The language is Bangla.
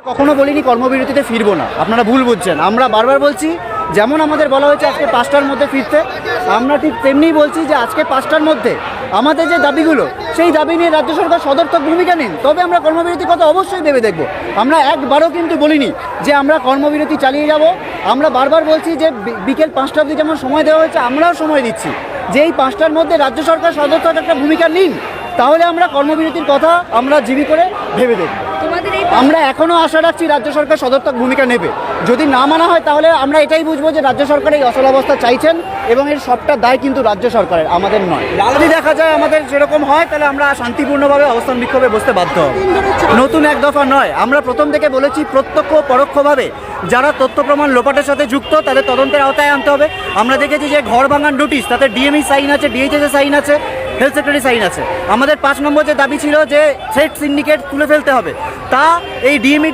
কখনো বলিনি কর্মবিরতিতে ফিরবো না, আপনারা ভুল বুঝছেন। আমরা বারবার বলছি, যেমন আমাদের বলা হয়েছে আজকে 5টার মধ্যে ফিরতে, আমরা ঠিক তেমনিই বলছি যে আজকে 5টার মধ্যে আমাদের যে দাবিগুলো, সেই দাবি নিয়ে রাজ্য সরকার সদর্থক ভূমিকা নিন, তবে আমরা কর্মবিরতির কথা অবশ্যই ভেবে দেখব। আমরা একবারও কিন্তু বলিনি যে আমরা কর্মবিরতি চালিয়ে যাব। আমরা বারবার বলছি যে বিকেল 5টা অবধি যেমন সময় দেওয়া হয়েছে, আমরাও সময় দিচ্ছি যে এই 5টার মধ্যে রাজ্য সরকার সদর্থক একটা ভূমিকা নিন, তাহলে আমরা কর্মবিরতির কথা আমরা জিবি করে ভেবে দেখব। আমরা এখনও আশা রাখছি রাজ্য সরকার সদর্থক ভূমিকা নেবে। যদি না মানা হয় তাহলে আমরা এটাই বুঝবো যে রাজ্য সরকার এই অচলাবস্থা চাইছেন এবং এর সবটা দায় কিন্তু রাজ্য সরকারের, আমাদের নয়। যদি দেখা যায় আমাদের সেরকম হয় তাহলে আমরা শান্তিপূর্ণভাবে অবস্থান বিক্ষোভে বসতে বাধ্য হব। নতুন এক দফা নয়, আমরা প্রথম থেকে বলেছি প্রত্যক্ষ পরোক্ষভাবে যারা তথ্য প্রমাণ লোপাটের সাথে যুক্ত তাদের তদন্তের আওতায় আনতে হবে। আমরা দেখেছি যে ঘর ভাঙার নোটিশ, তাতে ডিএমই সাইন আছে, ডিএইচএস এর সাইন আছে, হেলথ সেক্রেটারি সাইন আছে। আমাদের 5 নম্বর যে দাবি ছিল যে থ্রেট সিন্ডিকেট তুলে ফেলতে হবে, তা এই ডিএমই